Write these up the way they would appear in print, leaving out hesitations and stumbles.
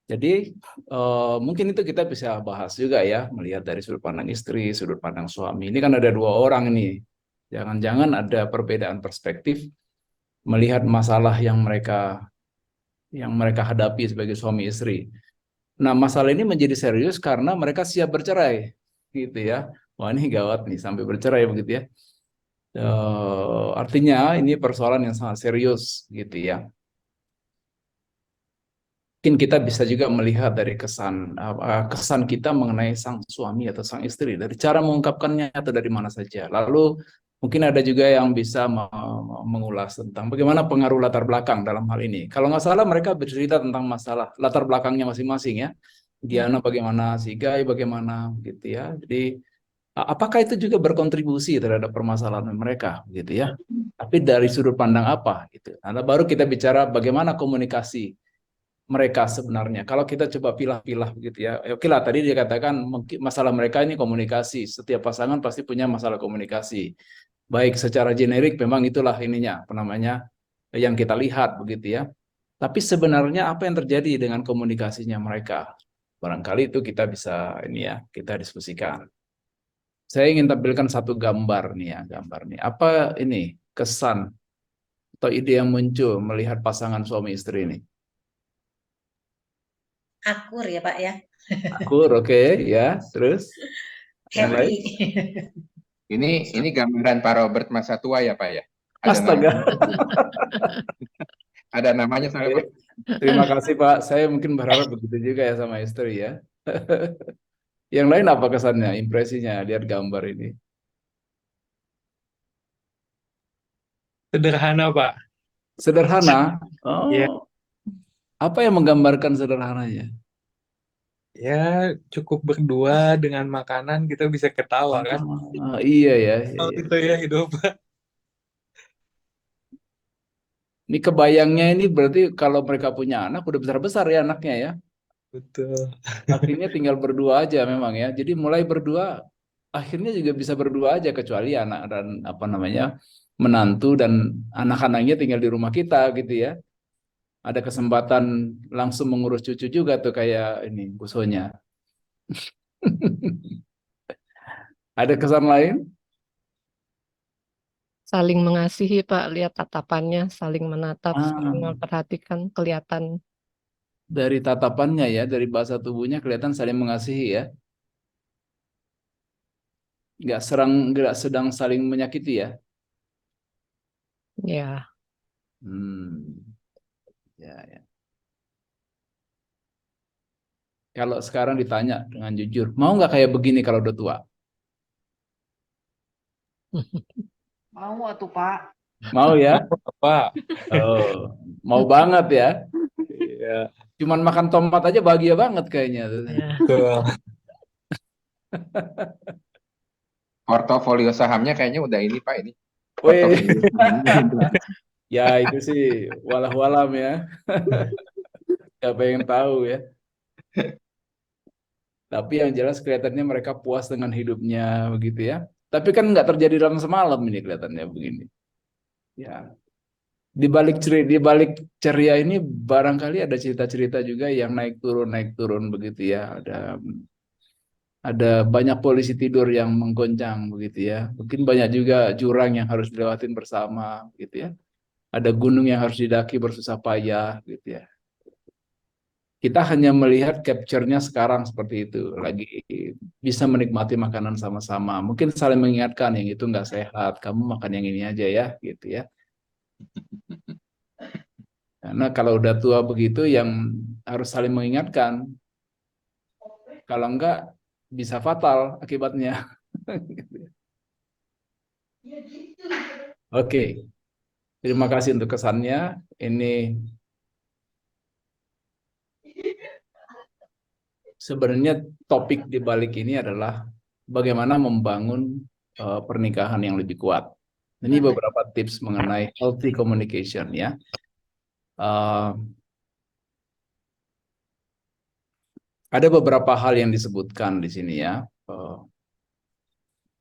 Jadi mungkin itu kita bisa bahas juga ya, melihat dari sudut pandang istri, sudut pandang suami. Ini kan ada dua orang nih. Jangan-jangan ada perbedaan perspektif melihat masalah yang mereka hadapi sebagai suami istri. Nah, masalah ini menjadi serius karena mereka siap bercerai, gitu ya. Wah, ini gawat nih sampai bercerai begitu ya. Artinya ini persoalan yang sangat serius, gitu ya. Mungkin kita bisa juga melihat dari kesan kita mengenai sang suami atau sang istri dari cara mengungkapkannya atau dari mana saja. Lalu mungkin ada juga yang bisa mengulas tentang bagaimana pengaruh latar belakang dalam hal ini. Kalau nggak salah mereka bercerita tentang masalah latar belakangnya masing-masing ya. Diana bagaimana, si Guy bagaimana gitu ya. Jadi apakah itu juga berkontribusi terhadap permasalahan mereka gitu ya. Tapi dari sudut pandang apa gitu. Nah, baru kita bicara bagaimana komunikasi mereka sebenarnya. Kalau kita coba pilah-pilah begitu ya. Oke lah, tadi dia katakan mungkin masalah mereka ini komunikasi. Setiap pasangan pasti punya masalah komunikasi. Baik secara generik memang itulah ininya, apa namanya, yang kita lihat begitu ya. Tapi sebenarnya apa yang terjadi dengan komunikasinya mereka? Barangkali itu kita bisa ini ya, kita diskusikan. Saya ingin tampilkan satu gambar nih ya, gambar nih. Apa ini kesan atau ide yang muncul melihat pasangan suami istri ini? Akur ya Pak ya. Akur, oke, ya. Terus yang lain? Happy. Ini gambaran Pak Robert masa tua ya Pak ya. Ada Astaga. namanya. Ada namanya soalnya Pak. Oke. Terima kasih Pak. Saya mungkin berharap begitu juga ya sama istri ya. Yang lain apa kesannya, impresinya lihat gambar ini? Sederhana, Pak. Sederhana. Ya, Oh, apa yang menggambarkan sederhananya? ya cukup berdua dengan makanan kita bisa ketawa kan. Iya ya, iya, Kalau iya. itu ya hidup, Pak. Ini kebayangnya ini berarti kalau mereka punya anak udah besar-besar ya anaknya ya. Betul. Akhirnya tinggal berdua aja memang ya. Jadi mulai berdua, akhirnya juga bisa berdua aja kecuali anak dan apa namanya menantu dan anak-anaknya tinggal di rumah kita gitu ya. Ada kesempatan langsung mengurus cucu juga tuh kayak ini busonya. Ada kesan lain? Saling mengasihi, Pak. Lihat tatapannya, saling menatap, saling Ah, memperhatikan, kelihatan. dari tatapannya ya, dari bahasa tubuhnya kelihatan saling mengasihi ya. Nggak sedang saling menyakiti ya. Ya, Hmm, ya, ya. Kalau sekarang ditanya dengan jujur, mau nggak kayak begini kalau udah tua? Mau atuh Pak. Mau ya? Pak. Oh, mau banget ya. Iya, Cuman makan tomat aja bahagia banget kayaknya. ya. betul. Portofolio sahamnya kayaknya udah ini Pak ini. Wih, Portofolio sahamnya udah. ya itu sih walau-walam ya. Gak pengen tahu ya. Tapi yang jelas kelihatannya mereka puas dengan hidupnya begitu ya. Tapi kan nggak terjadi dalam semalam ini kelihatannya begini. Ya, di balik ceria ini barangkali ada cerita-cerita juga yang naik turun begitu ya. Ada banyak polisi tidur yang menggoncang begitu ya. Mungkin banyak juga jurang yang harus dilewatin bersama gitu ya. Ada gunung yang harus didaki bersusah payah gitu ya. Kita hanya melihat capture-nya sekarang seperti itu, lagi bisa menikmati makanan sama-sama. Mungkin saling mengingatkan yang itu nggak sehat, kamu makan yang ini aja ya, gitu ya. Karena kalau udah tua begitu, yang harus saling mengingatkan. Kalau enggak, bisa fatal akibatnya. Oke, terima kasih untuk kesannya. Ini sebenarnya topik di balik ini adalah bagaimana membangun pernikahan yang lebih kuat. Ini beberapa tips mengenai healthy communication ya. Uh, ada beberapa hal yang disebutkan di sini ya.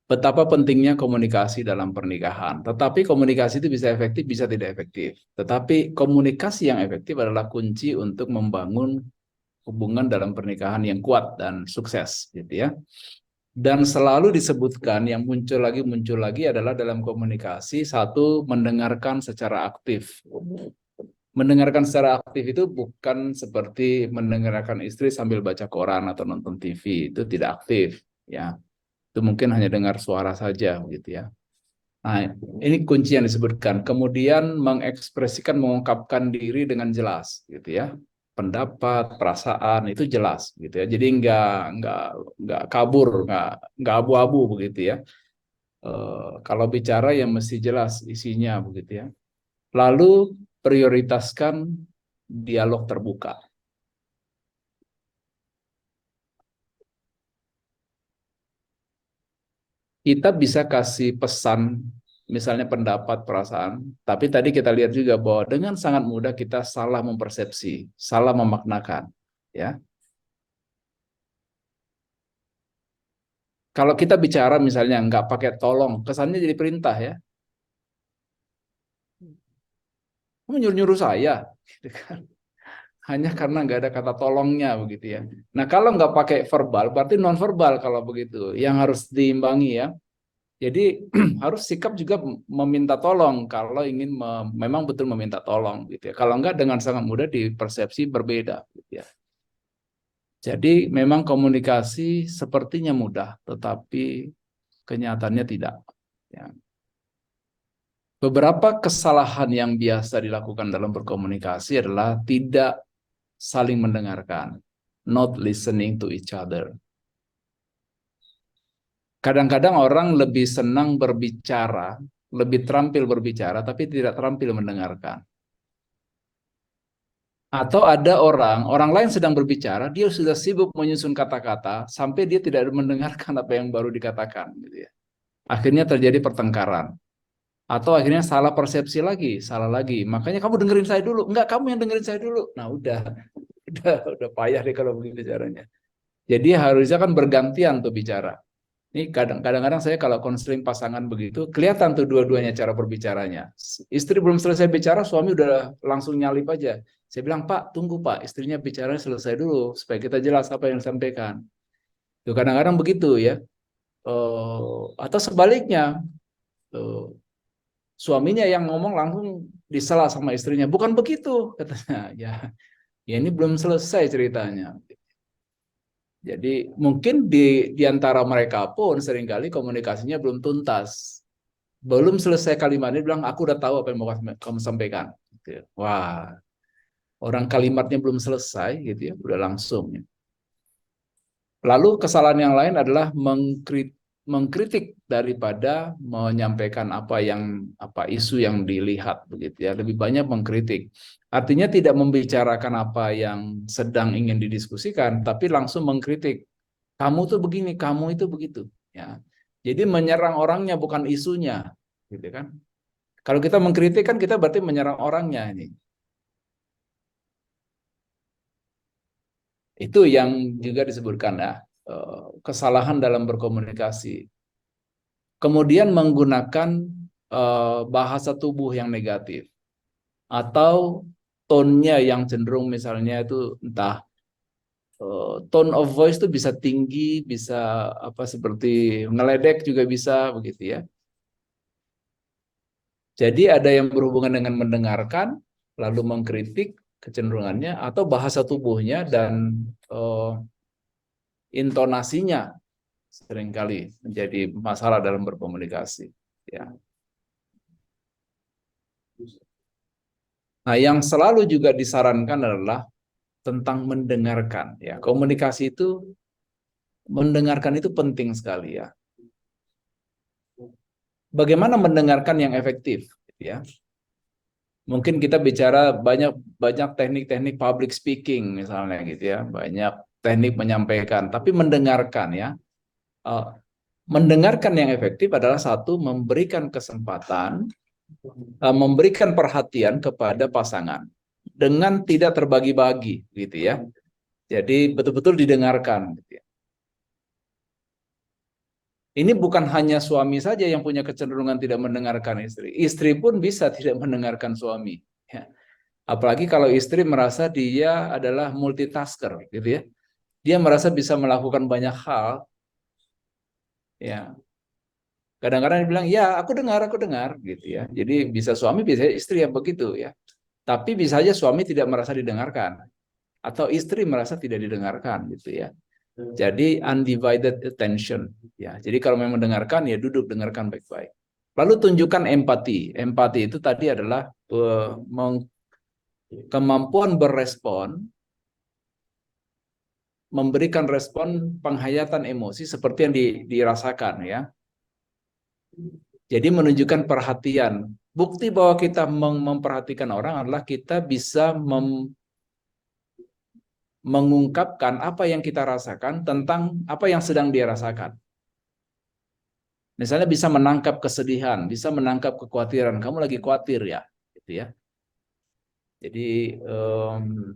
Betapa pentingnya komunikasi dalam pernikahan. Tetapi komunikasi itu bisa efektif, bisa tidak efektif. Tetapi komunikasi yang efektif adalah kunci untuk membangun hubungan dalam pernikahan yang kuat dan sukses, gitu ya. Dan selalu disebutkan yang muncul lagi adalah dalam komunikasi, satu, mendengarkan secara aktif. Mendengarkan secara aktif itu bukan seperti mendengarkan istri sambil baca koran atau nonton TV, itu tidak aktif, ya. Itu mungkin hanya dengar suara saja, gitu ya. Nah, ini kunci yang disebutkan. Kemudian mengekspresikan, mengungkapkan diri dengan jelas, gitu ya. Pendapat, perasaan itu jelas, gitu ya. Jadi nggak kabur, nggak abu-abu, begitu ya. Kalau bicara ya mesti jelas isinya, begitu ya. Lalu prioritaskan dialog terbuka. Kita bisa kasih pesan, misalnya pendapat, perasaan, tapi tadi kita lihat juga bahwa dengan sangat mudah kita salah mempersepsi, salah memaknakan, ya. Kalau kita bicara misalnya nggak pakai tolong, kesannya jadi perintah, ya. Kamu nyuruh-nyuruh saya, gitu kan. Hanya karena nggak ada kata tolongnya, begitu ya. Nah, kalau nggak pakai verbal, berarti non verbal kalau begitu, yang harus diimbangi, ya. Jadi harus sikap juga meminta tolong kalau ingin memang betul meminta tolong, gitu ya. Kalau enggak dengan sangat mudah dipersepsi berbeda, gitu ya. Jadi memang komunikasi sepertinya mudah, tetapi kenyataannya tidak, ya. Beberapa kesalahan yang biasa dilakukan dalam berkomunikasi adalah tidak saling mendengarkan, not listening to each other. Kadang-kadang orang lebih senang berbicara, lebih terampil berbicara, tapi tidak terampil mendengarkan. Atau ada orang lain sedang berbicara, dia sudah sibuk menyusun kata-kata, sampai dia tidak mendengarkan apa yang baru dikatakan, gitu ya. Akhirnya terjadi pertengkaran. Atau akhirnya salah persepsi lagi, salah lagi. Makanya kamu dengerin saya dulu. Enggak, kamu yang dengerin saya dulu. Nah, udah payah deh kalau begitu caranya. Jadi harusnya kan bergantian tuh bicara. Ini kadang-kadang saya kalau konseling pasangan begitu, kelihatan tuh dua-duanya cara berbicaranya. Istri belum selesai bicara, suami udah langsung nyalip aja. Saya bilang, Pak, tunggu Pak, istrinya bicara selesai dulu, supaya kita jelas apa yang disampaikan. Tuh kadang-kadang begitu ya. Atau sebaliknya, suaminya yang ngomong langsung disela sama istrinya. Bukan begitu, katanya. Ya ini belum selesai ceritanya. Jadi mungkin di antara mereka pun seringkali komunikasinya belum tuntas. Belum selesai kalimatnya bilang, aku udah tahu apa yang mau kamu sampaikan. Gitu ya. Wah, orang kalimatnya belum selesai, gitu ya, udah langsung. Lalu kesalahan yang lain adalah mengkritik daripada menyampaikan apa isu yang dilihat, begitu ya. Lebih banyak mengkritik. Artinya tidak membicarakan apa yang sedang ingin didiskusikan, tapi langsung mengkritik. Kamu tuh begini, kamu itu begitu, ya. Jadi menyerang orangnya bukan isunya, gitu kan. Kalau kita mengkritik kan kita berarti menyerang orangnya ini. Itu yang juga disebutkan ya, kesalahan dalam berkomunikasi. Kemudian menggunakan bahasa tubuh yang negatif atau tone-nya yang cenderung misalnya itu entah tone of voice itu bisa tinggi, bisa apa seperti ngeledek juga bisa, begitu ya. Jadi ada yang berhubungan dengan mendengarkan lalu mengkritik kecenderungannya, atau bahasa tubuhnya dan intonasinya seringkali menjadi masalah dalam berkomunikasi, ya. Nah, yang selalu juga disarankan adalah tentang mendengarkan, ya. Komunikasi itu, mendengarkan itu penting sekali, ya. Bagaimana mendengarkan yang efektif, ya. Mungkin kita bicara banyak teknik-teknik public speaking misalnya, gitu ya. Banyak teknik menyampaikan, tapi mendengarkan, ya. Mendengarkan yang efektif adalah satu, memberikan kesempatan, memberikan perhatian kepada pasangan dengan tidak terbagi-bagi, gitu ya. Jadi betul-betul didengarkan, gitu ya. Ini bukan hanya suami saja yang punya kecenderungan tidak mendengarkan istri. Istri pun bisa tidak mendengarkan suami, ya. Apalagi kalau istri merasa dia adalah multitasker, gitu ya. Dia merasa bisa melakukan banyak hal, ya. Kadang-kadang dia bilang, ya aku dengar, gitu ya. Jadi bisa suami, bisa istri yang begitu ya. Tapi bisa aja suami tidak merasa didengarkan, atau istri merasa tidak didengarkan, gitu ya. Jadi undivided attention, ya. Jadi kalau memang mendengarkan, ya duduk dengarkan baik-baik. Lalu tunjukkan empati. Empati itu tadi adalah kemampuan berespon, memberikan respon penghayatan emosi seperti yang dirasakan ya. Jadi menunjukkan perhatian. Bukti bahwa kita memperhatikan orang adalah kita bisa mengungkapkan apa yang kita rasakan tentang apa yang sedang dia rasakan. Misalnya bisa menangkap kesedihan, bisa menangkap kekhawatiran. Kamu lagi khawatir ya, gitu ya. Jadi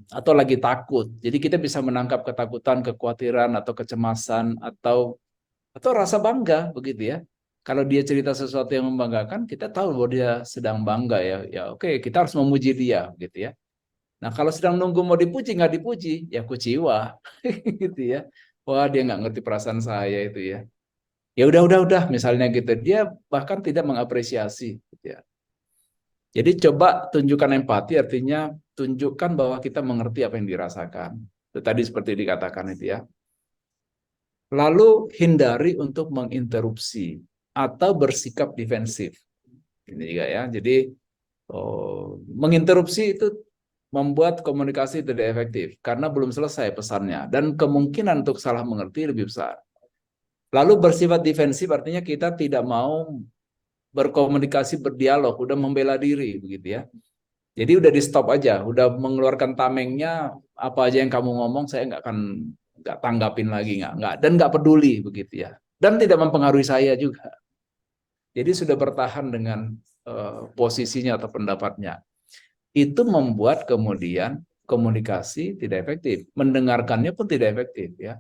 atau lagi takut. Jadi kita bisa menangkap ketakutan, kekhawatiran atau kecemasan atau rasa bangga begitu ya. Kalau dia cerita sesuatu yang membanggakan, kita tahu bahwa dia sedang bangga ya. Ya oke, kita harus memuji dia gitu ya. Nah, kalau sedang nunggu mau dipuji nggak dipuji, ya kuciwa gitu ya. Wah, dia nggak ngerti perasaan saya itu ya. Ya udah misalnya gitu. Dia bahkan tidak mengapresiasi gitu ya. Jadi coba tunjukkan empati, artinya tunjukkan bahwa kita mengerti apa yang dirasakan. Itu tadi seperti dikatakan itu ya. Lalu hindari untuk menginterupsi atau bersikap defensif. Ini juga ya. Jadi menginterupsi itu membuat komunikasi tidak efektif karena belum selesai pesannya dan kemungkinan untuk salah mengerti lebih besar. Lalu bersifat defensif artinya kita tidak mau berkomunikasi, berdialog, udah membela diri begitu ya. Jadi udah di stop aja, udah mengeluarkan tamengnya, apa aja yang kamu ngomong saya nggak tanggapin lagi, nggak dan nggak peduli begitu ya, dan tidak mempengaruhi saya juga. Jadi sudah bertahan dengan posisinya atau pendapatnya. Itu membuat kemudian komunikasi tidak efektif, mendengarkannya pun tidak efektif ya.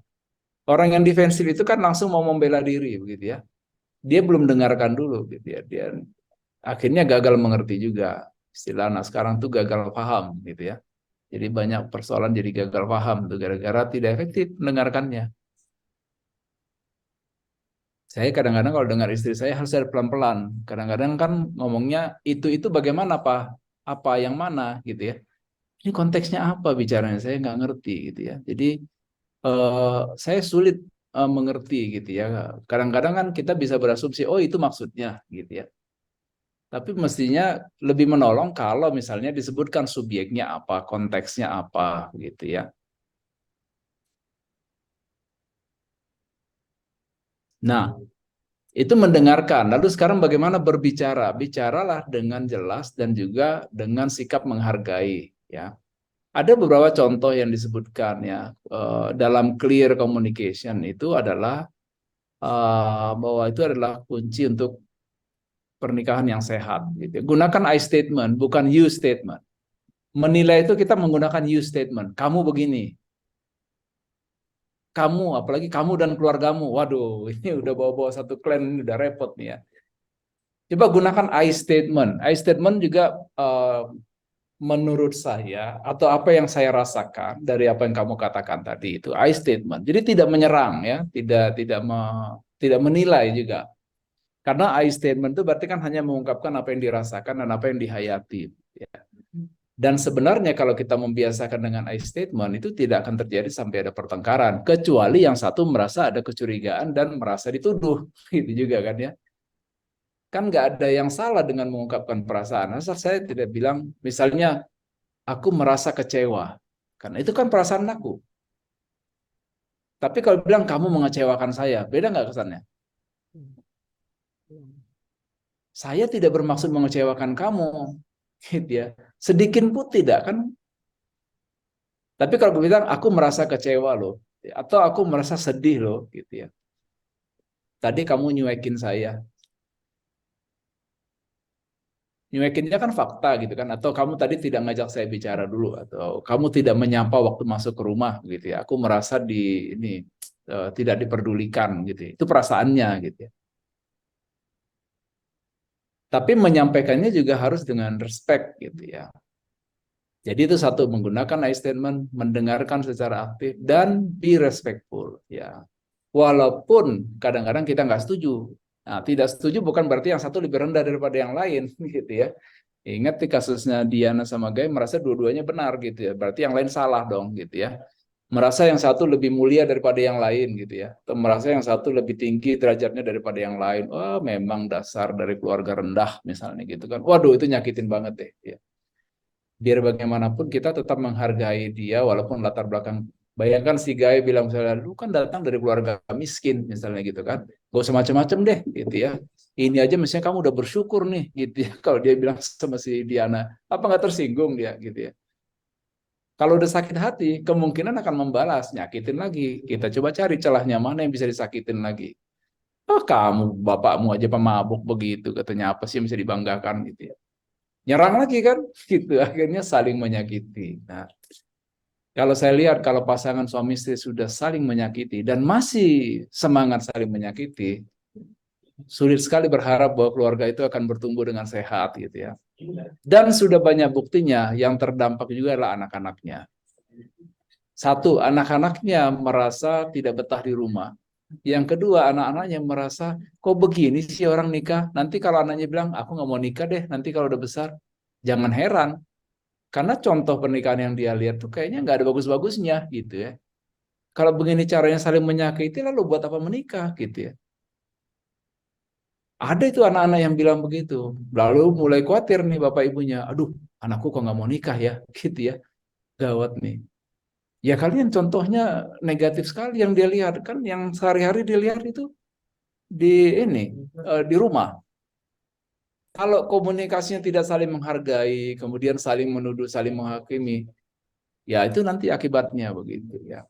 Orang yang defensif itu kan langsung mau membela diri begitu ya. Dia belum dengarkan dulu gitu ya. Dia akhirnya gagal mengerti juga. Istilah anak sekarang tuh gagal paham gitu ya. Jadi banyak persoalan jadi gagal paham tuh gara-gara tidak efektif mendengarkannya. Saya kadang-kadang kalau dengar istri saya harus ada pelan-pelan. Kadang-kadang kan ngomongnya itu bagaimana Pak? Apa yang mana gitu ya. Ini konteksnya apa bicaranya? Saya nggak ngerti gitu ya. Jadi saya sulit mengerti gitu ya. Kadang-kadang kan kita bisa berasumsi, oh itu maksudnya gitu ya. Tapi mestinya lebih menolong kalau misalnya disebutkan subjeknya apa, konteksnya apa, gitu ya. Nah, itu mendengarkan. Lalu sekarang bagaimana berbicara? Bicaralah dengan jelas dan juga dengan sikap menghargai. Ya, ada beberapa contoh yang disebutkan ya dalam clear communication itu adalah bahwa itu adalah kunci untuk pernikahan yang sehat. Gitu. Gunakan I statement, bukan you statement. Menilai itu kita menggunakan you statement. Kamu begini. Kamu, apalagi kamu dan keluargamu. Waduh, ini udah bawa-bawa satu klan, ini udah repot nih ya. Coba gunakan I statement. I statement juga menurut saya, atau apa yang saya rasakan dari apa yang kamu katakan tadi itu I statement. Jadi tidak menyerang ya, tidak menilai juga. Karena I statement itu berarti kan hanya mengungkapkan apa yang dirasakan dan apa yang dihayati. Ya. Dan sebenarnya kalau kita membiasakan dengan I statement itu tidak akan terjadi sampai ada pertengkaran. Kecuali yang satu merasa ada kecurigaan dan merasa dituduh. Gitu juga kan ya. Kan nggak ada yang salah dengan mengungkapkan perasaan. Asal saya tidak bilang, misalnya aku merasa kecewa. Karena itu kan perasaan aku. Tapi kalau bilang kamu mengecewakan saya, beda nggak kesannya? Saya tidak bermaksud mengecewakan kamu, gitu ya. Sedikit pun tidak kan. Tapi kalau gue bilang aku merasa kecewa loh, atau aku merasa sedih loh, gitu ya. Tadi kamu nyuekin saya. Nyuekinnya kan fakta gitu kan, atau kamu tadi tidak ngajak saya bicara dulu, atau kamu tidak menyapa waktu masuk ke rumah, gitu ya. Aku merasa ini tidak diperdulikan, gitu ya. Itu perasaannya, gitu ya. Tapi menyampaikannya juga harus dengan respect gitu ya. Jadi itu satu, menggunakan I statement, mendengarkan secara aktif dan be respectful ya. Walaupun kadang-kadang kita nggak setuju. Nah, tidak setuju bukan berarti yang satu lebih rendah daripada yang lain gitu ya. Ingat di kasusnya Diana sama Guy merasa dua-duanya benar gitu ya. Berarti yang lain salah dong gitu ya. Merasa yang satu lebih mulia daripada yang lain gitu ya. Atau merasa yang satu lebih tinggi derajatnya daripada yang lain. Oh, memang dasar dari keluarga rendah misalnya gitu kan. Waduh, itu nyakitin banget deh ya. Biar bagaimanapun kita tetap menghargai dia walaupun latar belakang. Bayangkan si Guy bilang misalnya, lu kan datang dari keluarga miskin misalnya gitu kan. Gak usah macam-macam deh gitu ya. Ini aja misalnya kamu udah bersyukur nih gitu ya. Kalau dia bilang sama si Diana, apa nggak tersinggung dia gitu ya. Kalau udah sakit hati, kemungkinan akan membalas, nyakitin lagi. Kita coba cari celahnya mana yang bisa disakitin lagi. Oh, kamu, bapakmu aja pemabuk begitu, katanya apa sih yang bisa dibanggakan gitu ya. Nyerang lagi kan, gitu. Akhirnya saling menyakiti. Nah, kalau saya lihat kalau pasangan suami istri sudah saling menyakiti dan masih semangat saling menyakiti, sulit sekali berharap bahwa keluarga itu akan bertumbuh dengan sehat gitu ya. Dan sudah banyak buktinya yang terdampak juga adalah anak-anaknya. Satu, anak-anaknya merasa tidak betah di rumah. Yang kedua, anak-anaknya merasa, kok begini sih orang nikah? Nanti kalau anaknya bilang, aku nggak mau nikah deh, nanti kalau udah besar. Jangan heran, karena contoh pernikahan yang dia lihat tuh kayaknya nggak ada bagus-bagusnya gitu ya. Kalau begini caranya saling menyakiti, lalu buat apa menikah gitu ya. Ada itu anak-anak yang bilang begitu. Lalu mulai khawatir nih bapak ibunya, aduh anakku kok nggak mau nikah ya, gitu ya. Gawat nih. Ya kalian contohnya negatif sekali yang dia lihat kan, yang sehari-hari dia lihat itu di di rumah. Kalau komunikasinya tidak saling menghargai, kemudian saling menuduh, saling menghakimi, ya itu nanti akibatnya begitu ya.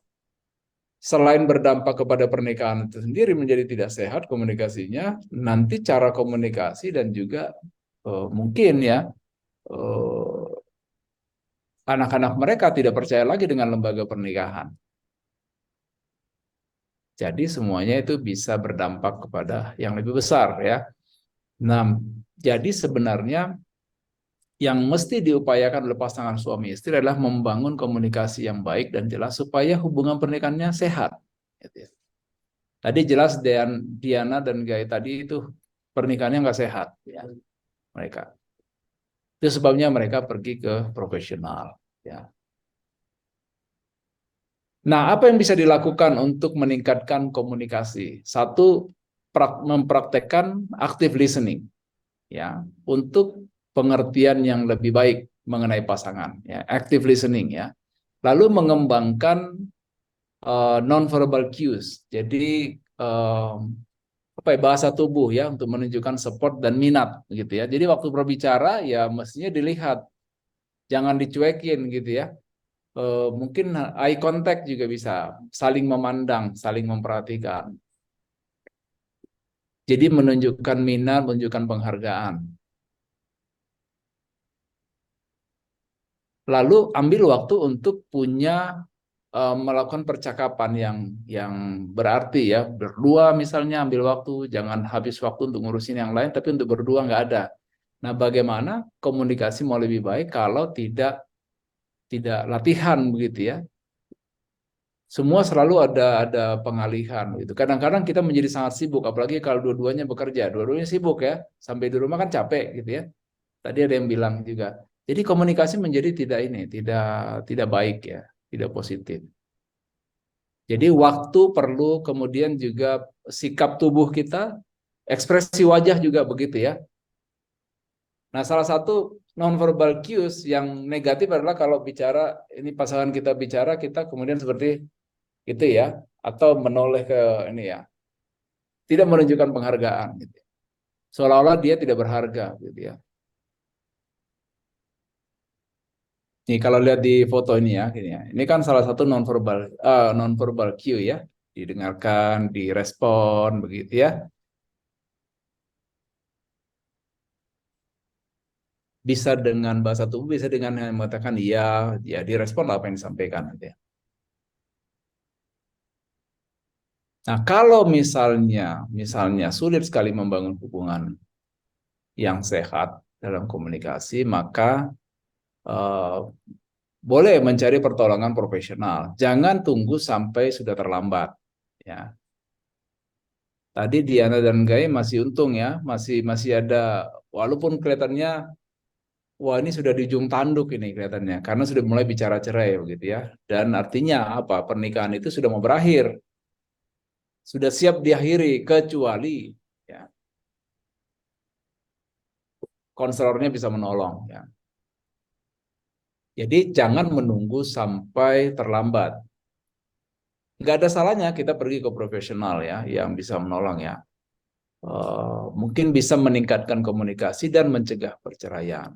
Selain berdampak kepada pernikahan itu sendiri menjadi tidak sehat komunikasinya, nanti cara komunikasi dan juga mungkin ya anak-anak mereka tidak percaya lagi dengan lembaga pernikahan. Jadi semuanya itu bisa berdampak kepada yang lebih besar ya. Nah, jadi sebenarnya yang mesti diupayakan oleh pasangan suami istri adalah membangun komunikasi yang baik dan jelas supaya hubungan pernikahannya sehat. Tadi jelas Diana dan Guy tadi itu pernikahannya nggak sehat ya mereka. Itu sebabnya mereka pergi ke profesional ya. Nah, apa yang bisa dilakukan untuk meningkatkan komunikasi? Satu, mempraktekkan active listening ya untuk pengertian yang lebih baik mengenai pasangan ya, active listening ya. Lalu mengembangkan non-verbal cues. Jadi apa ya, bahasa tubuh ya untuk menunjukkan support dan minat gitu ya. Jadi waktu berbicara ya mestinya dilihat, jangan dicuekin gitu ya. Mungkin eye contact juga bisa, saling memandang, saling memperhatikan. Jadi menunjukkan minat, menunjukkan penghargaan. Lalu ambil waktu untuk punya melakukan percakapan yang berarti ya, berdua misalnya ambil waktu, jangan habis waktu untuk ngurusin yang lain, tapi untuk berdua nggak ada. Nah, bagaimana komunikasi mau lebih baik kalau tidak latihan begitu ya? Semua selalu ada pengalihan gitu. Kadang-kadang kita menjadi sangat sibuk, apalagi kalau dua-duanya bekerja, dua-duanya sibuk ya, sampai di rumah kan capek gitu ya. Tadi ada yang bilang juga. Jadi komunikasi menjadi tidak baik ya, tidak positif. Jadi waktu perlu, kemudian juga sikap tubuh kita, ekspresi wajah juga begitu ya. Nah, salah satu nonverbal cues yang negatif adalah kalau bicara, ini pasangan kita bicara, kita kemudian seperti itu ya, atau menoleh ke ini ya, tidak menunjukkan penghargaan gitu. Seolah-olah dia tidak berharga gitu ya. Nih kalau lihat di foto ini ya, gini ya. Ini kan salah satu nonverbal cue ya, didengarkan, direspon begitu ya. Bisa dengan bahasa tubuh, bisa dengan mengatakan iya, ya direspon apa yang disampaikan nanti. Nah, kalau misalnya sulit sekali membangun hubungan yang sehat dalam komunikasi, maka boleh mencari pertolongan profesional. Jangan tunggu sampai sudah terlambat. Ya. Tadi Diana dan Gai masih untung ya, masih ada, walaupun kelihatannya, wah ini sudah di ujung tanduk ini kelihatannya, karena sudah mulai bicara cerai begitu ya. Dan artinya apa? Pernikahan itu sudah mau berakhir, sudah siap diakhiri, kecuali ya, konselornya bisa menolong. Ya. Jadi jangan menunggu sampai terlambat. Nggak ada salahnya kita pergi ke profesional ya, yang bisa menolong ya. Mungkin bisa meningkatkan komunikasi dan mencegah perceraian.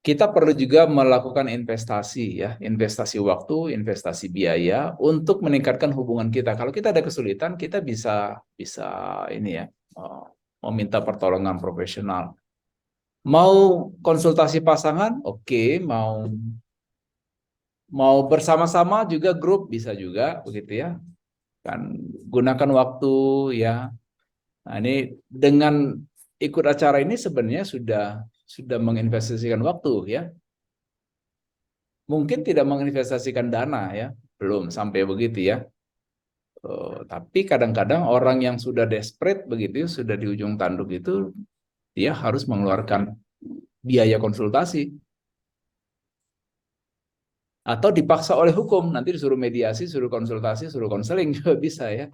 Kita perlu juga melakukan investasi ya, investasi waktu, investasi biaya untuk meningkatkan hubungan kita. Kalau kita ada kesulitan, kita bisa ini ya, meminta pertolongan profesional. Mau konsultasi pasangan, oke, mau bersama-sama juga grup bisa juga begitu ya. Kan gunakan waktu ya. Nah, ini dengan ikut acara ini sebenarnya sudah menginvestasikan waktu ya. Mungkin tidak menginvestasikan dana ya, belum sampai begitu ya. Tapi kadang-kadang orang yang sudah desperate begitu, sudah di ujung tanduk itu, dia harus mengeluarkan biaya konsultasi. Atau dipaksa oleh hukum, nanti disuruh mediasi, suruh konsultasi, suruh konseling juga bisa ya.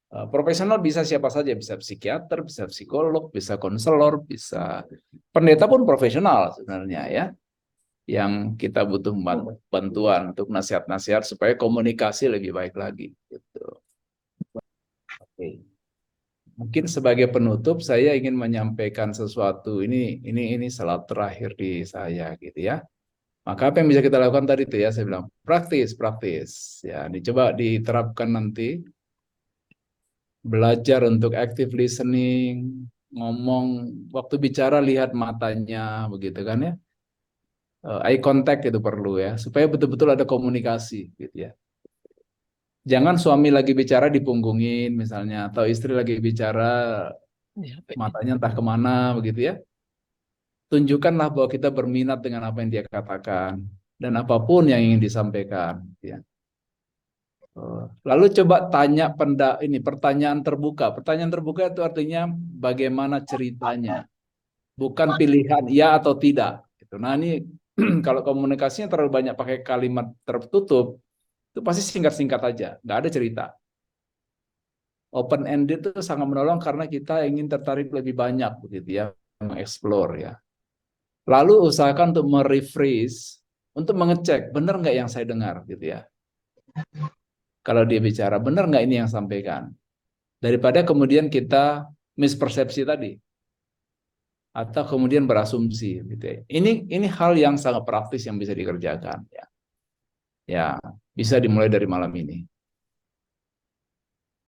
Profesional bisa siapa saja, bisa psikiater, bisa psikolog, bisa konselor, bisa pendeta pun profesional sebenarnya ya. Yang kita butuh bantuan untuk nasihat-nasihat supaya komunikasi lebih baik lagi. Gitu. Oke. Mungkin sebagai penutup saya ingin menyampaikan sesuatu. Ini slide terakhir di saya gitu ya. Maka apa yang bisa kita lakukan tadi itu ya, saya bilang praktis ya, dicoba diterapkan nanti. Belajar untuk active listening, ngomong waktu bicara lihat matanya begitu kan ya. Eye contact itu perlu ya, supaya betul-betul ada komunikasi gitu ya. Jangan suami lagi bicara dipunggungin misalnya, atau istri lagi bicara matanya entah kemana begitu ya. Tunjukkanlah bahwa kita berminat dengan apa yang dia katakan dan apapun yang ingin disampaikan. Ya. Lalu coba tanya pertanyaan terbuka. Pertanyaan terbuka itu artinya bagaimana ceritanya, bukan pilihan ya atau tidak. Nah ini kalau komunikasinya terlalu banyak pakai kalimat tertutup, itu pasti singkat-singkat aja, nggak ada cerita. Open ended itu sangat menolong karena kita ingin tertarik lebih banyak begitu ya, mengeksplor ya. Lalu usahakan untuk merephrase, untuk mengecek benar nggak yang saya dengar gitu ya. Kalau dia bicara benar nggak ini yang sampaikan, daripada kemudian kita mispersepsi tadi atau kemudian berasumsi gitu ya. Ini hal yang sangat praktis yang bisa dikerjakan ya. Ya, bisa dimulai dari malam ini.